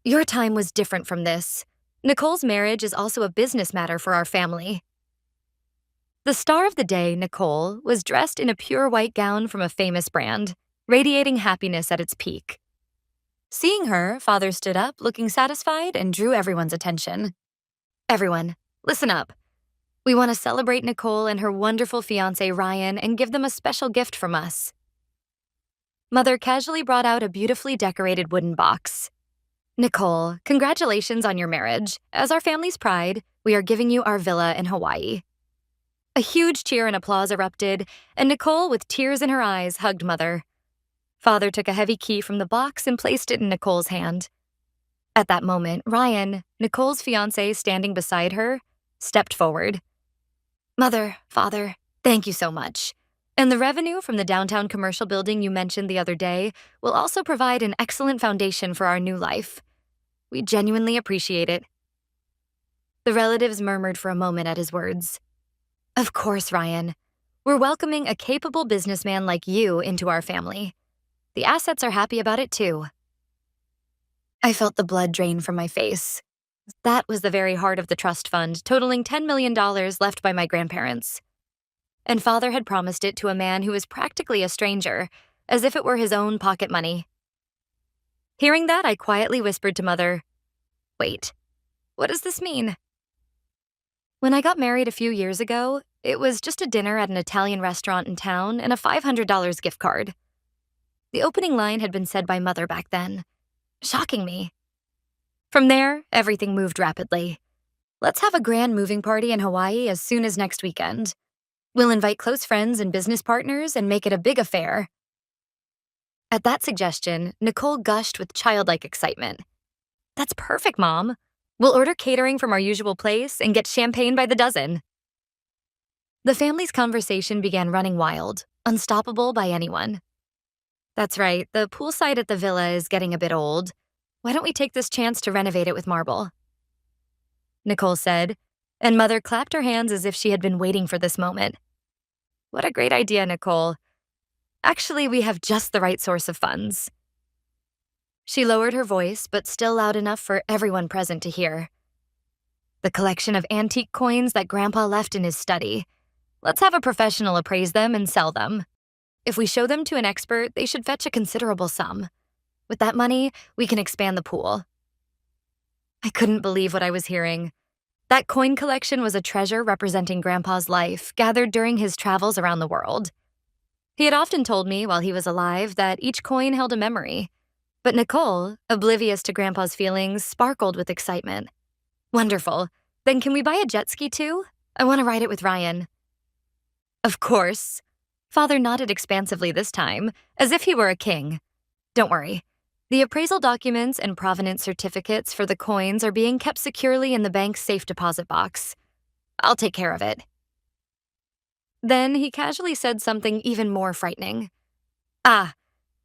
Your time was different from this. Nicole's marriage is also a business matter for our family. The star of the day, Nicole, was dressed in a pure white gown from a famous brand, radiating happiness at its peak. Seeing her, Father stood up, looking satisfied, and drew everyone's attention. Everyone, listen up. We want to celebrate Nicole and her wonderful fiancé, Ryan, and give them a special gift from us. Mother casually brought out a beautifully decorated wooden box. Nicole, congratulations on your marriage. As our family's pride, we are giving you our villa in Hawaii. A huge cheer and applause erupted, and Nicole, with tears in her eyes, hugged Mother. Father took a heavy key from the box and placed it in Nicole's hand. At that moment, Ryan, Nicole's fiancé standing beside her, stepped forward. Mother, Father, thank you so much. And the revenue from the downtown commercial building you mentioned the other day will also provide an excellent foundation for our new life. We genuinely appreciate it. The relatives murmured for a moment at his words. Of course, Ryan. We're welcoming a capable businessman like you into our family. The assets are happy about it too. I felt the blood drain from my face. That was the very heart of the trust fund, totaling $10 million left by my grandparents. And Father had promised it to a man who was practically a stranger, as if it were his own pocket money. Hearing that, I quietly whispered to Mother, Wait, what does this mean? When I got married a few years ago, it was just a dinner at an Italian restaurant in town and a $500 gift card. The opening line had been said by Mother back then, shocking me. From there, everything moved rapidly. Let's have a grand moving party in Hawaii as soon as next weekend. We'll invite close friends and business partners and make it a big affair. At that suggestion, Nicole gushed with childlike excitement. That's perfect, Mom. We'll order catering from our usual place and get champagne by the dozen. The family's conversation began running wild, unstoppable by anyone. That's right, the poolside at the villa is getting a bit old. Why don't we take this chance to renovate it with marble? Nicole said, and Mother clapped her hands as if she had been waiting for this moment. What a great idea, Nicole. Actually, we have just the right source of funds. She lowered her voice, but still loud enough for everyone present to hear. The collection of antique coins that Grandpa left in his study. Let's have a professional appraise them and sell them. If we show them to an expert, they should fetch a considerable sum. With that money, we can expand the pool. I couldn't believe what I was hearing. That coin collection was a treasure representing Grandpa's life, gathered during his travels around the world. He had often told me while he was alive that each coin held a memory. But Nicole, oblivious to Grandpa's feelings, sparkled with excitement. Wonderful. Then can we buy a jet ski too? I want to ride it with Ryan. Of course. Father nodded expansively this time, as if he were a king. Don't worry. The appraisal documents and provenance certificates for the coins are being kept securely in the bank's safe deposit box. I'll take care of it. Then he casually said something even more frightening.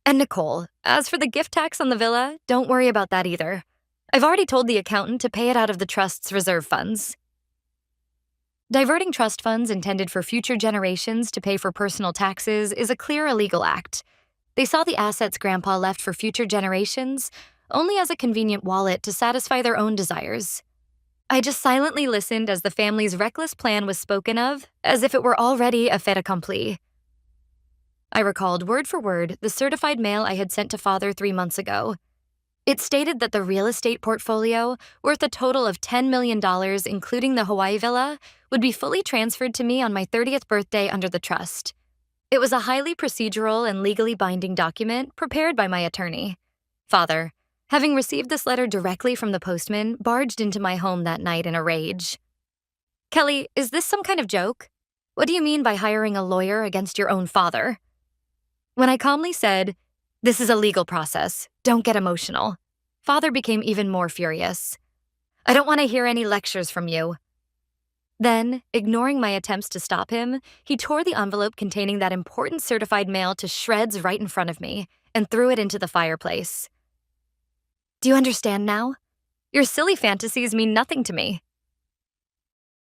And Nicole, as for the gift tax on the villa, don't worry about that either. I've already told the accountant to pay it out of the trust's reserve funds. Diverting trust funds intended for future generations to pay for personal taxes is a clear illegal act. They saw the assets Grandpa left for future generations only as a convenient wallet to satisfy their own desires. I just silently listened as the family's reckless plan was spoken of, as if it were already a fait accompli. I recalled word for word the certified mail I had sent to Father 3 months ago. It stated that the real estate portfolio, worth a total of $10 million including the Hawaii villa, would be fully transferred to me on my 30th birthday under the trust. It was a highly procedural and legally binding document prepared by my attorney. Father, having received this letter directly from the postman, barged into my home that night in a rage. Kelly, is this some kind of joke? What do you mean by hiring a lawyer against your own father? When I calmly said, This is a legal process, don't get emotional, Father became even more furious. I don't want to hear any lectures from you. Then, ignoring my attempts to stop him, he tore the envelope containing that important certified mail to shreds right in front of me and threw it into the fireplace. Do you understand now? Your silly fantasies mean nothing to me.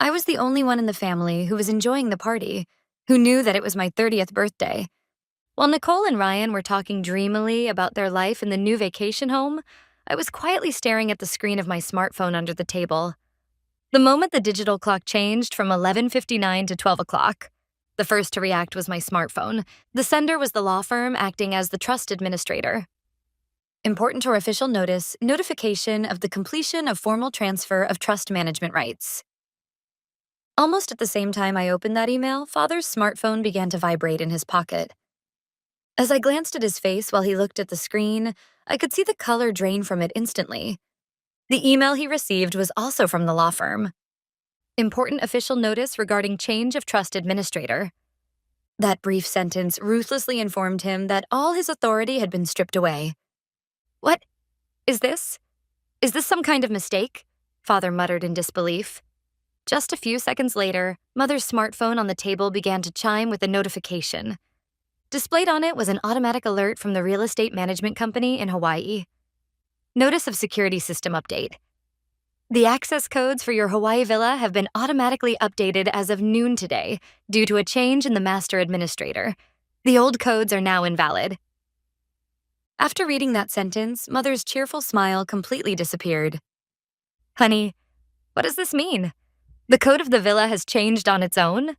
I was the only one in the family who was enjoying the party, who knew that it was my 30th birthday. While Nicole and Ryan were talking dreamily about their life in the new vacation home, I was quietly staring at the screen of my smartphone under the table. The moment the digital clock changed from 11:59 to 12 o'clock, the first to react was my smartphone. The sender was the law firm acting as the trust administrator. Important or official notice, notification of the completion of formal transfer of trust management rights. Almost at the same time I opened that email, Father's smartphone began to vibrate in his pocket. As I glanced at his face while he looked at the screen, I could see the color drain from it instantly. The email he received was also from the law firm. Important official notice regarding change of trust administrator. That brief sentence ruthlessly informed him that all his authority had been stripped away. What? Is this? Is this some kind of mistake? Father muttered in disbelief. Just a few seconds later, Mother's smartphone on the table began to chime with a notification. Displayed on it was an automatic alert from the real estate management company in Hawaii. Notice of security system update. The access codes for your Hawaii villa have been automatically updated as of noon today due to a change in the master administrator. The old codes are now invalid. After reading that sentence, Mother's cheerful smile completely disappeared. Honey, what does this mean? The code of the villa has changed on its own?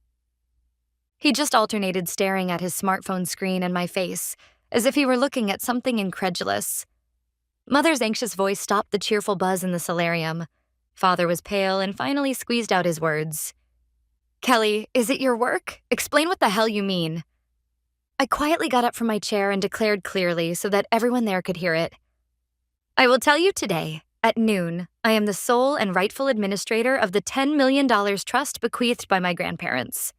He just alternated staring at his smartphone screen and my face, as if he were looking at something incredulous. Mother's anxious voice stopped the cheerful buzz in the solarium. Father was pale and finally squeezed out his words. Kelly, is it your work? Explain what the hell you mean. I quietly got up from my chair and declared clearly so that everyone there could hear it. I will tell you today, at noon, I am the sole and rightful administrator of the $10 million trust bequeathed by my grandparents.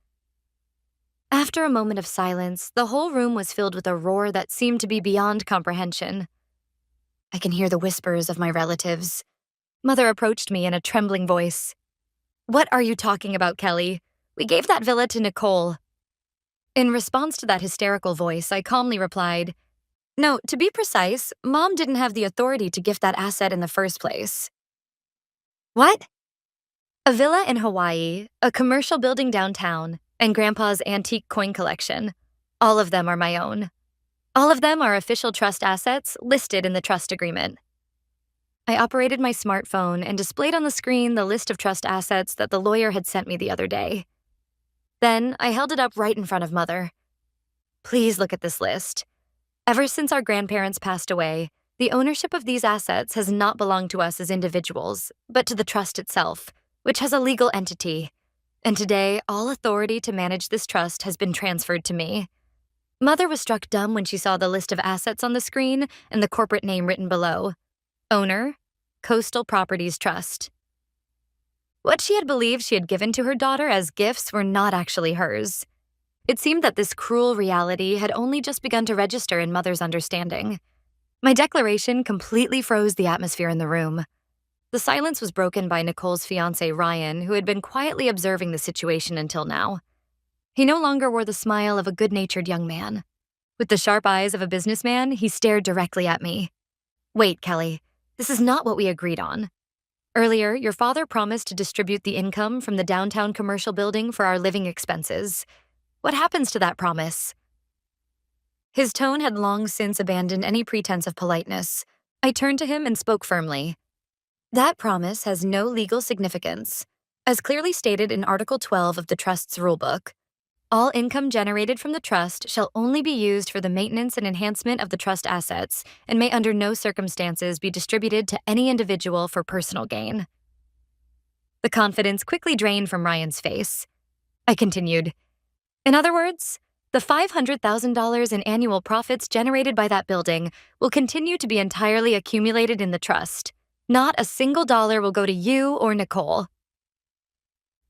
After a moment of silence, the whole room was filled with a roar that seemed to be beyond comprehension. I can hear the whispers of my relatives. Mother approached me in a trembling voice. What are you talking about, Kelly? We gave that villa to Nicole. In response to that hysterical voice, I calmly replied, No, to be precise, Mom didn't have the authority to gift that asset in the first place. What? A villa in Hawaii, a commercial building downtown, and Grandpa's antique coin collection. All of them are my own. All of them are official trust assets listed in the trust agreement. I operated my smartphone and displayed on the screen the list of trust assets that the lawyer had sent me the other day. Then I held it up right in front of Mother. Please look at this list. Ever since our grandparents passed away, the ownership of these assets has not belonged to us as individuals, but to the trust itself, which has a legal entity. And today, all authority to manage this trust has been transferred to me. Mother was struck dumb when she saw the list of assets on the screen and the corporate name written below. Owner, Coastal Properties Trust. What she had believed she had given to her daughter as gifts were not actually hers. It seemed that this cruel reality had only just begun to register in Mother's understanding. My declaration completely froze the atmosphere in the room. The silence was broken by Nicole's fiancé, Ryan, who had been quietly observing the situation until now. He no longer wore the smile of a good-natured young man. With the sharp eyes of a businessman, he stared directly at me. Wait, Kelly, this is not what we agreed on. Earlier, your father promised to distribute the income from the downtown commercial building for our living expenses. What happens to that promise? His tone had long since abandoned any pretense of politeness. I turned to him and spoke firmly. That promise has no legal significance. As clearly stated in Article 12 of the Trust's rulebook, all income generated from the trust shall only be used for the maintenance and enhancement of the trust assets and may under no circumstances be distributed to any individual for personal gain. The confidence quickly drained from Ryan's face. I continued. In other words, the $500,000 in annual profits generated by that building will continue to be entirely accumulated in the trust. Not a single dollar will go to you or Nicole.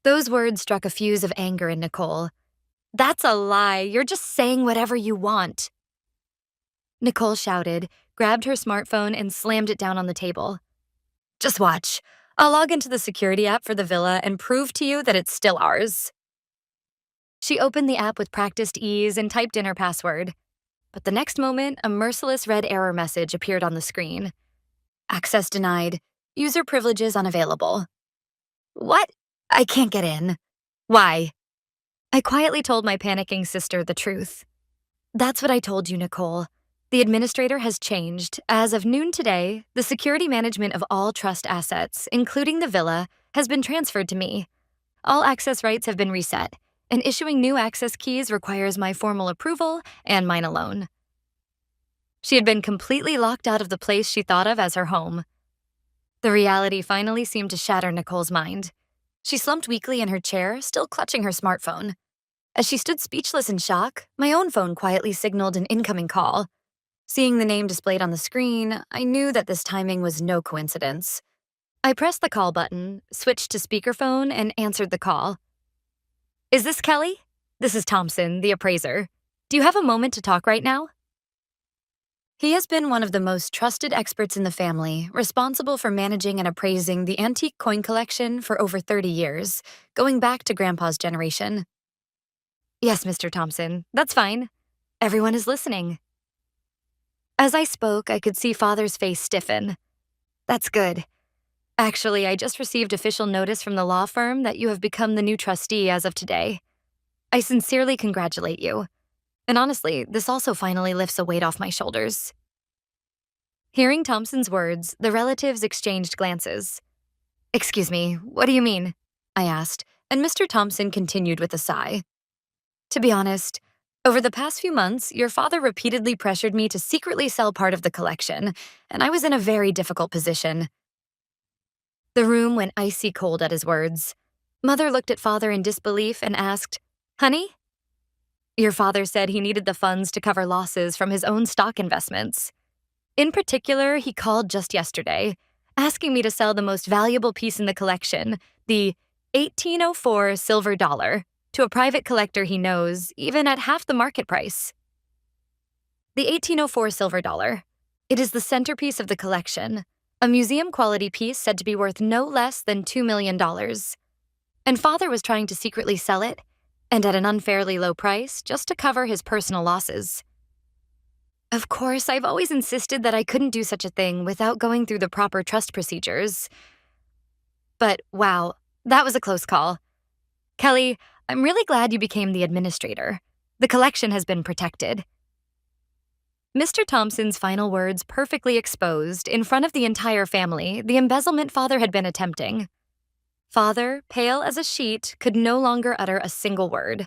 Those words struck a fuse of anger in Nicole. That's a lie. You're just saying whatever you want. Nicole shouted, grabbed her smartphone, and slammed it down on the table. Just watch. I'll log into the security app for the villa and prove to you that it's still ours. She opened the app with practiced ease and typed in her password. But the next moment, a merciless red error message appeared on the screen. Access denied. User privileges unavailable. What? I can't get in. Why? I quietly told my panicking sister the truth. That's what I told you, Nicole. The administrator has changed. As of noon today, the security management of all trust assets, including the villa, has been transferred to me. All access rights have been reset, and issuing new access keys requires my formal approval and mine alone. She had been completely locked out of the place she thought of as her home. The reality finally seemed to shatter Nicole's mind. She slumped weakly in her chair, still clutching her smartphone. As she stood speechless in shock, my own phone quietly signaled an incoming call. Seeing the name displayed on the screen, I knew that this timing was no coincidence. I pressed the call button, switched to speakerphone, and answered the call. "Is this Kelly? This is Thompson, the appraiser. Do you have a moment to talk right now?" He has been one of the most trusted experts in the family, responsible for managing and appraising the antique coin collection for over 30 years, going back to Grandpa's generation. "Yes, Mr. Thompson, that's fine. Everyone is listening." As I spoke, I could see Father's face stiffen. "That's good. Actually, I just received official notice from the law firm that you have become the new trustee as of today. I sincerely congratulate you. And honestly, this also finally lifts a weight off my shoulders." Hearing Thompson's words, the relatives exchanged glances. "Excuse me, what do you mean?" I asked, and Mr. Thompson continued with a sigh. "To be honest, over the past few months, your father repeatedly pressured me to secretly sell part of the collection, and I was in a very difficult position." The room went icy cold at his words. Mother looked at Father in disbelief and asked, "Honey?" "Your father said he needed the funds to cover losses from his own stock investments. In particular, he called just yesterday, asking me to sell the most valuable piece in the collection, the 1804 silver dollar, to a private collector he knows, even at half the market price." The 1804 silver dollar. It is the centerpiece of the collection, a museum-quality piece said to be worth no less than $2 million. And Father was trying to secretly sell it, and at an unfairly low price, just to cover his personal losses. Of course, I've always insisted that I couldn't do such a thing without going through the proper trust procedures. But wow, that was a close call. Kelly, I'm really glad you became the administrator. The collection has been protected. Mr. Thompson's final words perfectly exposed, in front of the entire family, the embezzlement Father had been attempting. Father, pale as a sheet, could no longer utter a single word.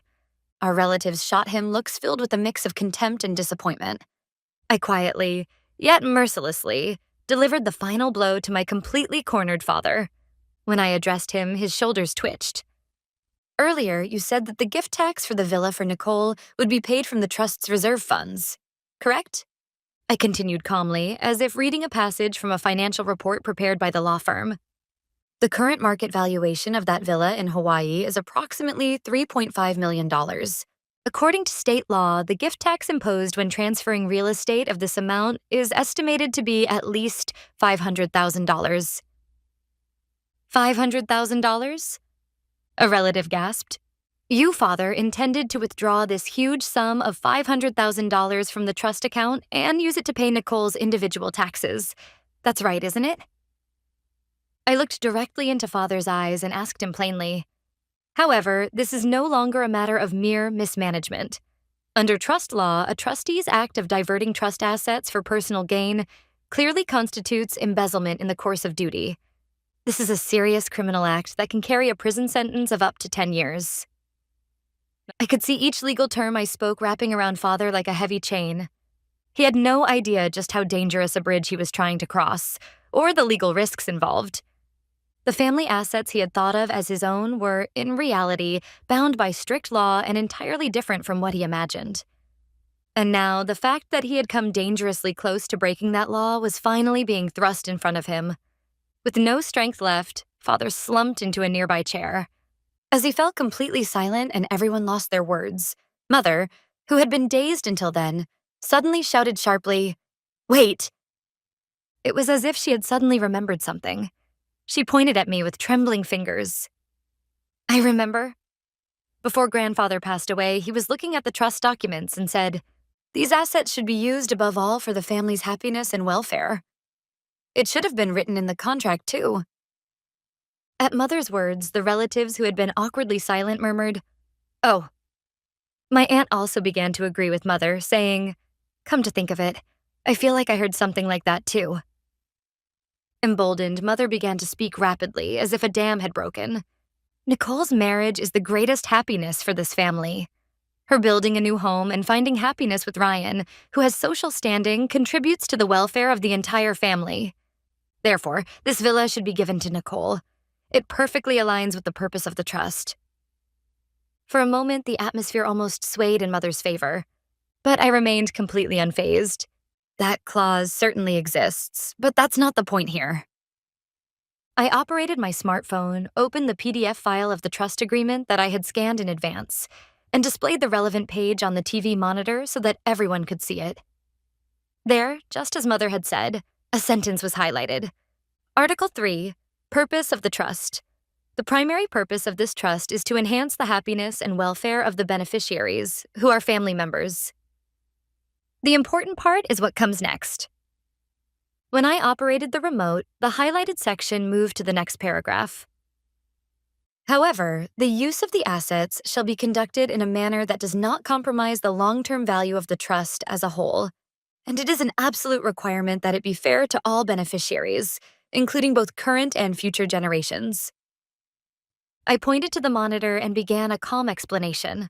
Our relatives shot him looks filled with a mix of contempt and disappointment. I quietly, yet mercilessly, delivered the final blow to my completely cornered father. When I addressed him, his shoulders twitched. "Earlier, you said that the gift tax for the villa for Nicole would be paid from the trust's reserve funds, correct?" I continued calmly, as if reading a passage from a financial report prepared by the law firm. "The current market valuation of that villa in Hawaii is approximately $3.5 million. According to state law, the gift tax imposed when transferring real estate of this amount is estimated to be at least $500,000. $500,000? A relative gasped. "You, Father, intended to withdraw this huge sum of $500,000 from the trust account and use it to pay Nicole's individual taxes. That's right, isn't it?" I looked directly into Father's eyes and asked him plainly. However, this is no longer a matter of mere mismanagement. Under trust law, a trustee's act of diverting trust assets for personal gain clearly constitutes embezzlement in the course of duty. This is a serious criminal act that can carry a prison sentence of up to 10 years. I could see each legal term I spoke wrapping around Father like a heavy chain. He had no idea just how dangerous a bridge he was trying to cross, or the legal risks involved. The family assets he had thought of as his own were, in reality, bound by strict law and entirely different from what he imagined. And now, the fact that he had come dangerously close to breaking that law was finally being thrust in front of him. With no strength left, Father slumped into a nearby chair. As he fell completely silent and everyone lost their words, Mother, who had been dazed until then, suddenly shouted sharply, "Wait!" It was as if she had suddenly remembered something. She pointed at me with trembling fingers. "I remember. Before Grandfather passed away, he was looking at the trust documents and said, 'These assets should be used above all for the family's happiness and welfare.' It should have been written in the contract, too." At Mother's words, the relatives who had been awkwardly silent murmured, "Oh." My aunt also began to agree with Mother, saying, "Come to think of it, I feel like I heard something like that too. Emboldened, Mother began to speak rapidly, as if a dam had broken. Nicole's marriage is the greatest happiness for this family. Her building a new home and finding happiness with Ryan, who has social standing, contributes to the welfare of the entire family. Therefore, this villa should be given to Nicole. It perfectly aligns with the purpose of the trust. For a moment, the atmosphere almost swayed in Mother's favor, but I remained completely unfazed. That clause certainly exists, but that's not the point here. I operated my smartphone, opened the PDF file of the trust agreement that I had scanned in advance, and displayed the relevant page on the TV monitor so that everyone could see it. There, just as Mother had said, a sentence was highlighted. Article 3, Purpose of the Trust. The primary purpose of this trust is to enhance the happiness and welfare of the beneficiaries, who are family members. The important part is what comes next. When I operated the remote, the highlighted section moved to the next paragraph. However, the use of the assets shall be conducted in a manner that does not compromise the long-term value of the trust as a whole, and it is an absolute requirement that it be fair to all beneficiaries, including both current and future generations. I pointed to the monitor and began a calm explanation.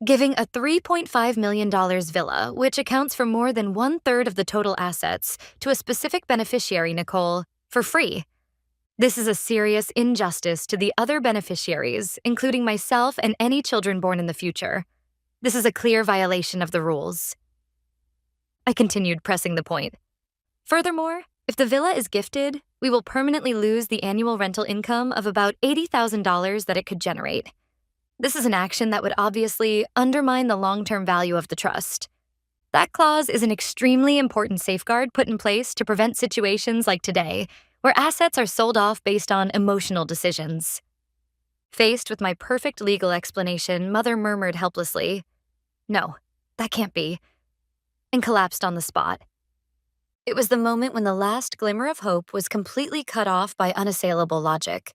Giving a $3.5 million villa, which accounts for more than 1/3 of the total assets, to a specific beneficiary, Nicole, for free. This is a serious injustice to the other beneficiaries, including myself and any children born in the future. This is a clear violation of the rules. I continued pressing the point. Furthermore, if the villa is gifted, we will permanently lose the annual rental income of about $80,000 that it could generate. This is an action that would obviously undermine the long-term value of the trust. That clause is an extremely important safeguard put in place to prevent situations like today, where assets are sold off based on emotional decisions. Faced with my perfect legal explanation, Mother murmured helplessly, "No, that can't be," and collapsed on the spot. It was the moment when the last glimmer of hope was completely cut off by unassailable logic.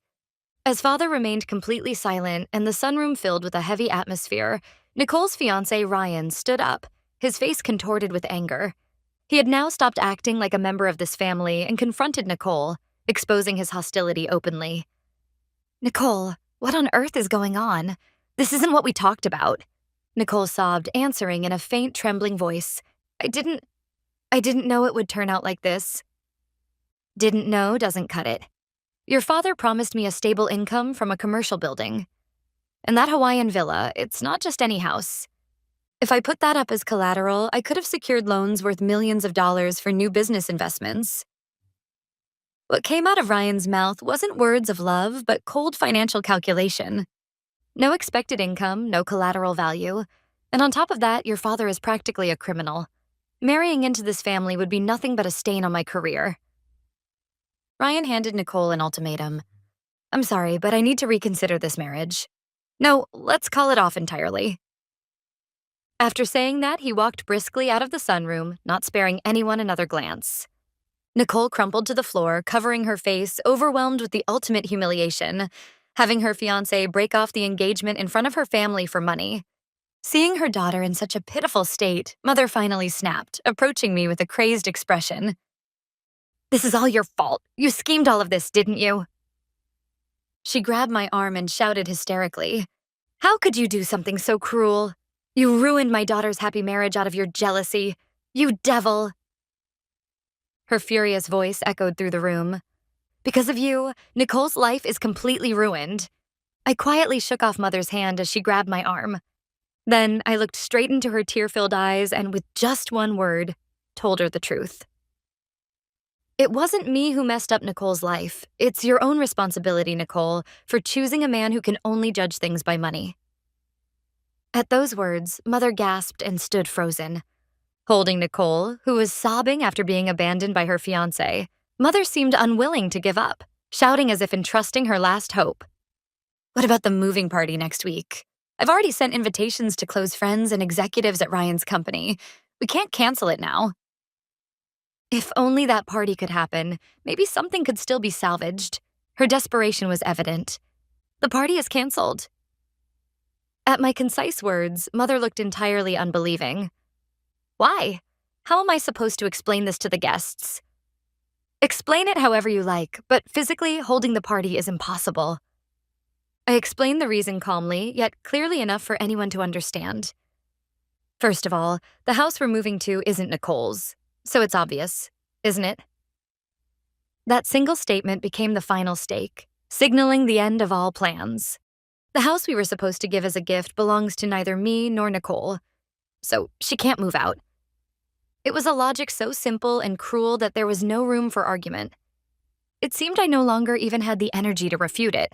As Father remained completely silent and the sunroom filled with a heavy atmosphere, Nicole's fiancé Ryan stood up, his face contorted with anger. He had now stopped acting like a member of this family and confronted Nicole, exposing his hostility openly. "Nicole, what on earth is going on? This isn't what we talked about," Nicole sobbed, answering in a faint, trembling voice. I didn't know it would turn out like this." "Didn't know doesn't cut it. Your father promised me a stable income from a commercial building. And that Hawaiian villa, it's not just any house. If I put that up as collateral, I could have secured loans worth millions of dollars for new business investments." What came out of Ryan's mouth wasn't words of love, but cold financial calculation. No expected income, no collateral value. And on top of that, your father is practically a criminal. Marrying into this family would be nothing but a stain on my career. Ryan handed Nicole an ultimatum. "I'm sorry, but I need to reconsider this marriage. No, let's call it off entirely." After saying that, he walked briskly out of the sunroom, not sparing anyone another glance. Nicole crumpled to the floor, covering her face, overwhelmed with the ultimate humiliation, having her fiancé break off the engagement in front of her family for money. Seeing her daughter in such a pitiful state, Mother finally snapped, approaching me with a crazed expression. "This is all your fault. You schemed all of this, didn't you?" She grabbed my arm and shouted hysterically, "How could you do something so cruel? You ruined my daughter's happy marriage out of your jealousy. You devil!" Her furious voice echoed through the room. "Because of you, Nicole's life is completely ruined." I quietly shook off Mother's hand as she grabbed my arm. Then I looked straight into her tear-filled eyes and with just one word, told her the truth. "It wasn't me who messed up Nicole's life. It's your own responsibility, Nicole, for choosing a man who can only judge things by money." At those words, Mother gasped and stood frozen. Holding Nicole, who was sobbing after being abandoned by her fiancé, Mother seemed unwilling to give up, shouting as if entrusting her last hope. "What about the moving party next week? I've already sent invitations to close friends and executives at Ryan's company. We can't cancel it now." If only that party could happen, maybe something could still be salvaged. Her desperation was evident. "The party is canceled." At my concise words, Mother looked entirely unbelieving. "Why? How am I supposed to explain this to the guests? Explain it however you like, but physically holding the party is impossible. I explained the reason calmly, yet clearly enough for anyone to understand. First of all, the house we're moving to isn't Nicole's, so it's obvious, isn't it? That single statement became the final stake, signaling the end of all plans. The house we were supposed to give as a gift belongs to neither me nor Nicole, so she can't move out. It was a logic so simple and cruel that there was no room for argument. It seemed I no longer even had the energy to refute it.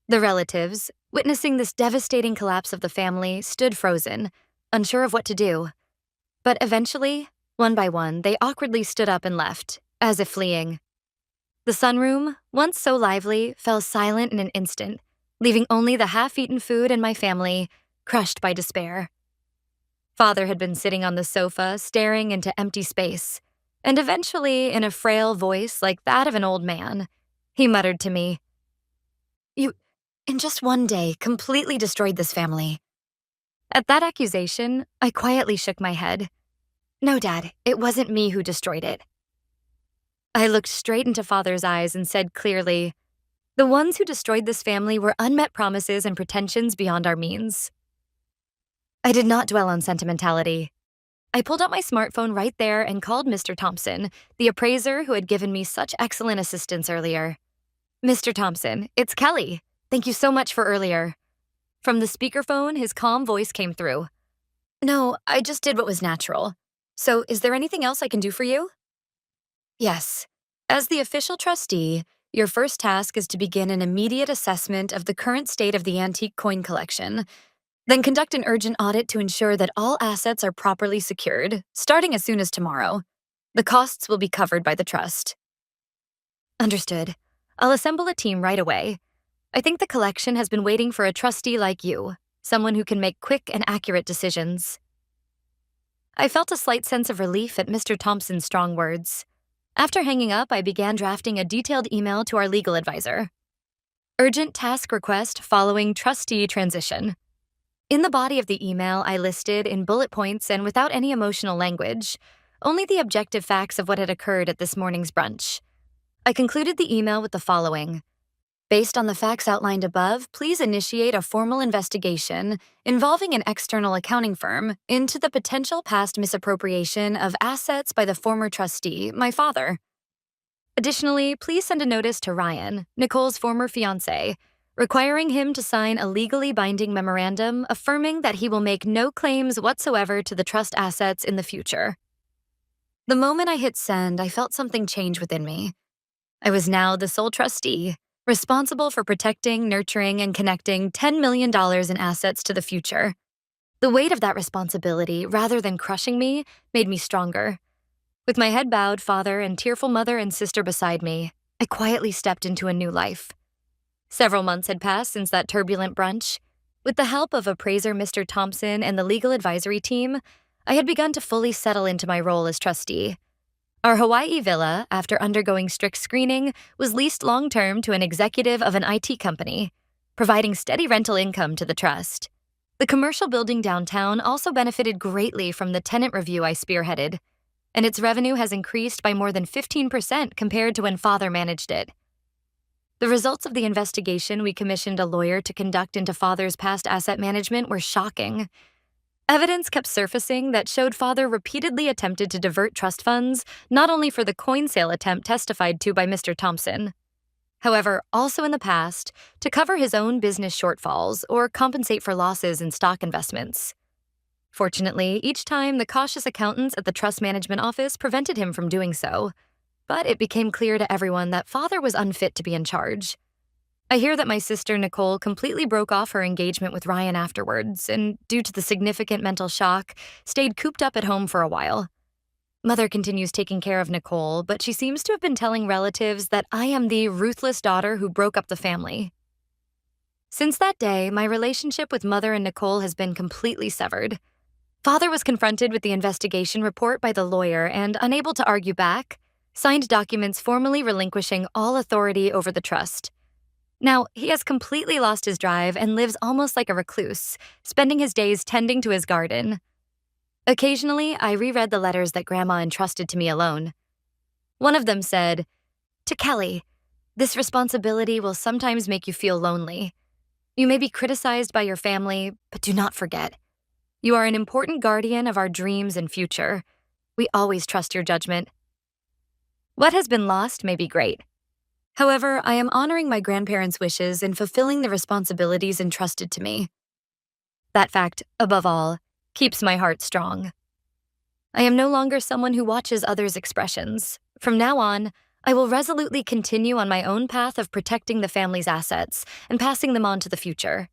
The relatives, witnessing this devastating collapse of the family, stood frozen, unsure of what to do. But eventually, one by one, they awkwardly stood up and left, as if fleeing. The sunroom, once so lively, fell silent in an instant, leaving only the half-eaten food and my family, crushed by despair. Father had been sitting on the sofa, staring into empty space, and eventually, in a frail voice like that of an old man, he muttered to me, "You, in just one day, completely destroyed this family." At that accusation, I quietly shook my head. "No, Dad, it wasn't me who destroyed it." I looked straight into Father's eyes and said clearly, "The ones who destroyed this family were unmet promises and pretensions beyond our means." I did not dwell on sentimentality. I pulled out my smartphone right there and called Mr. Thompson, the appraiser who had given me such excellent assistance earlier. "Mr. Thompson, it's Kelly. Thank you so much for earlier." From the speakerphone, his calm voice came through. "No, I just did what was natural. So, is there anything else I can do for you?" "Yes. As the official trustee, your first task is to begin an immediate assessment of the current state of the antique coin collection. Then conduct an urgent audit to ensure that all assets are properly secured, starting as soon as tomorrow. The costs will be covered by the trust." "Understood. I'll assemble a team right away. I think the collection has been waiting for a trustee like you, someone who can make quick and accurate decisions." I felt a slight sense of relief at Mr. Thompson's strong words. After hanging up, I began drafting a detailed email to our legal advisor. Urgent task request following trustee transition. In the body of the email, I listed, in bullet points and without any emotional language, only the objective facts of what had occurred at this morning's brunch. I concluded the email with the following. Based on the facts outlined above, please initiate a formal investigation involving an external accounting firm into the potential past misappropriation of assets by the former trustee, my father. Additionally, please send a notice to Ryan, Nicole's former fiancé, requiring him to sign a legally binding memorandum affirming that he will make no claims whatsoever to the trust assets in the future. The moment I hit send, I felt something change within me. I was now the sole trustee, responsible for protecting, nurturing, and connecting $10 million in assets to the future. The weight of that responsibility, rather than crushing me, made me stronger. With my head bowed, father and tearful mother and sister beside me, I quietly stepped into a new life. Several months had passed since that turbulent brunch. With the help of appraiser Mr. Thompson and the legal advisory team, I had begun to fully settle into my role as trustee. Our Hawaii villa, after undergoing strict screening, was leased long-term to an executive of an IT company, providing steady rental income to the trust. The commercial building downtown also benefited greatly from the tenant review I spearheaded, and its revenue has increased by more than 15% compared to when Father managed it. The results of the investigation we commissioned a lawyer to conduct into Father's past asset management were shocking. Evidence kept surfacing that showed Father repeatedly attempted to divert trust funds, not only for the coin sale attempt testified to by Mr. Thompson, however, also in the past, to cover his own business shortfalls or compensate for losses in stock investments. Fortunately, each time the cautious accountants at the trust management office prevented him from doing so. But it became clear to everyone that Father was unfit to be in charge. I hear that my sister Nicole completely broke off her engagement with Ryan afterwards, and due to the significant mental shock, stayed cooped up at home for a while. Mother continues taking care of Nicole, but she seems to have been telling relatives that I am the ruthless daughter who broke up the family. Since that day, my relationship with Mother and Nicole has been completely severed. Father was confronted with the investigation report by the lawyer and, unable to argue back, signed documents formally relinquishing all authority over the trust. Now, he has completely lost his drive and lives almost like a recluse, spending his days tending to his garden. Occasionally, I reread the letters that Grandma entrusted to me alone. One of them said, "To Kelly, this responsibility will sometimes make you feel lonely. You may be criticized by your family, but do not forget. You are an important guardian of our dreams and future. We always trust your judgment." What has been lost may be great. However, I am honoring my grandparents' wishes and fulfilling the responsibilities entrusted to me. That fact, above all, keeps my heart strong. I am no longer someone who watches others' expressions. From now on, I will resolutely continue on my own path of protecting the family's assets and passing them on to the future.